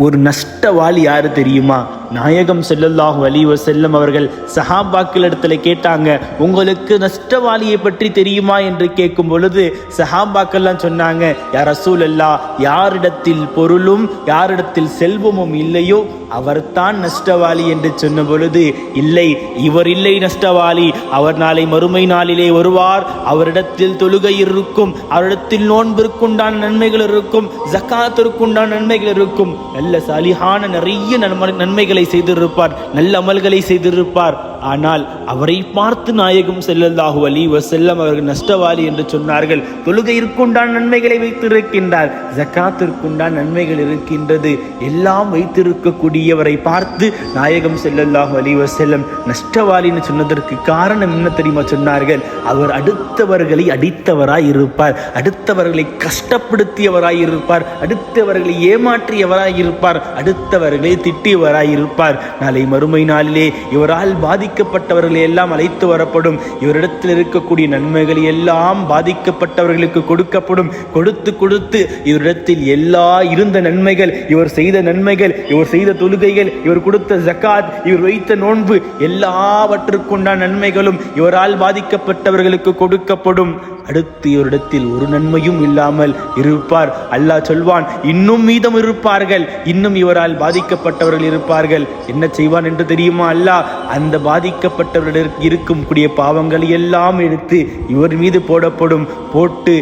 ஒரு நஷ்டவாளி யாரு தெரியுமா? நாயகம் ஸல்லல்லாஹு அலைஹி வஸல்லம் அவர்கள் சஹாபாக்கள் இடத்துல கேட்டாங்க, உங்களுக்கு நஷ்டவாளியை பற்றி தெரியுமா என்று கேட்கும் பொழுது சஹாபாக்கள்லாம் சொன்னாங்க, யா ரசூலல்லாஹ், யாரிடத்தில் பொருளும் யாரிடத்தில் செல்வமும் இல்லையோ அவர்தான் நஷ்டவாளி என்று சொன்ன பொழுது, இல்லை, இவர் இல்லை நஷ்டவாளி, அவர் நாளை மறுமை நாளிலே வருவார், அவரிடத்தில் தொழுகை இருக்கும், அவரிடத்தில் நோன்பிற்குண்டான நன்மைகள் இருக்கும், ஜக்காத்திற்குண்டான நன்மைகள் இருக்கும், நல்ல சாலிஹான நிறைய நன்மைகளை செய்திருப்பார், நல்ல அமல்களை செய்திருப்பார். ஆனால் அவரை பார்த்து நாயகம் ஸல்லல்லாஹு அலைஹி வஸல்லம் அவர்கள் நஷ்டவாளி என்று சொன்னார்கள். தொழுகையிற்குண்டான நன்மைகளை வைத்திருக்கின்றார், ஜக்காத்திற்குண்டான நன்மைகள் இருக்கின்றது, எல்லாம் வைத்திருக்கக்கூடியவரை பார்த்து நாயகம் ஸல்லல்லாஹு அலைஹி வஸல்லம் நஷ்டவாளின்னு சொன்னதற்கு காரணம் என்ன தெரியுமா சொன்னார்கள்? அவர் அடுத்தவர்களை அடித்தவராய் இருப்பார், அடுத்தவர்களை கஷ்டப்படுத்தியவராய் இருப்பார், அடுத்தவர்களை ஏமாற்றியவராய் இருப்பார், அடுத்தவர்களை திட்டியவராய் இருப்பார். நாளை மறுமை நாளிலே இவரால் பாதிக்கப்பட்டவர்களை எல்லாம் அழைத்து வரப்படும், இவரிடத்தில் இருக்கக்கூடிய நன்மைகள் எல்லாம் பாதிக்கப்பட்டவர்களுக்கு கொடுக்கப்படும். கொடுத்து கொடுத்து இவரிடத்தில் எல்லா இருந்த நன்மைகள், இவர் செய்த நன்மைகள், இவர் செய்த தொழுகைகள், இவர் கொடுத்த ஜகாத், இவர் வைத்த நோன்பு, எல்லாவற்றுக்குண்டான நன்மைகளும் இவரால் பாதிக்கப்பட்டவர்களுக்கு கொடுக்கப்படும். அடுத்து இவரிடத்தில் ஒரு நன்மையும் இல்லாமல் இருப்பார். அல்லாஹ் சொல்வான், இன்னும் மீதம் இருப்பார்கள், இன்னும் இவரால் பாதிக்கப்பட்டவர்கள் இருப்பார்கள். என்ன செய்வான் என்று தெரியுமா? அல்லாஹ் அந்த பாதிக்கப்பட்டவர்களுக்கு இருக்கும் கூடிய பாவங்களை எல்லாம் எடுத்து இவர் மீது போடப்படும். போட்டு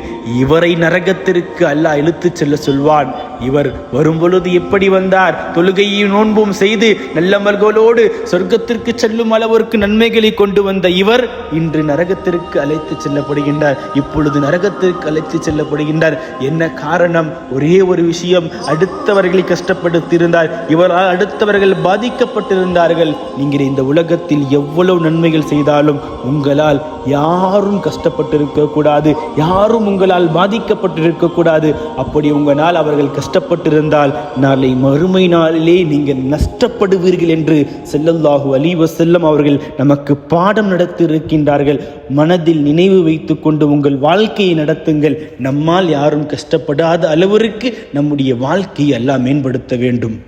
இவரை நரகத்திற்கு அல்லாஹ் இழுத்து செல்ல சொல்வான். இவர் வரும் பொழுது எப்படி வந்தார்? தொழுகையும் நோன்பும் செய்து நல்லமல்களோடு சொர்க்கத்திற்கு செல்லும் அளவிற்கு நன்மைகளை கொண்டு வந்த இவர் இன்று நரகத்திற்கு அழைத்து செல்லப்படுகின்றார். இப்பொழுது நரகத்திற்கு அழைத்து செல்லப்படுகின்றார். என்ன காரணம்? ஒரே ஒரு விஷயம், அடுத்தவர்களை கஷ்டப்படுத்தியிருந்தார், இவரால் அடுத்தவர்கள் பாதிக்கப்பட்டிருந்தார்கள். நீங்கள் இந்த உலகத்தில் எவ்வளவு நன்மைகள் செய்தாலும் உங்களால் யாரும் கஷ்டப்பட்டிருக்க கூடாது, யாரும் உங்களால் பாதிக்கப்பட்டிருக்க கூடாது. அப்படி உங்களால் அவர்கள் கஷ்டப்பட்டிருந்தால் நாளை மறுமை நாளிலே நீங்கள் நஷ்டப்படுவீர்கள் என்று ஸல்லல்லாஹு அலைஹி வஸல்லம் அவர்கள் நமக்கு பாடம் நடத்தி இருக்கின்றார்கள். மனதில் நினைவு வைத்துக் கொண்டு உங்கள் வாழ்க்கையை நடத்துங்கள். நம்மால் யாரும் கஷ்டப்படாத அளவிற்கு நம்முடைய வாழ்க்கையை அல்லாஹ் மேம்படுத்த வேண்டும்.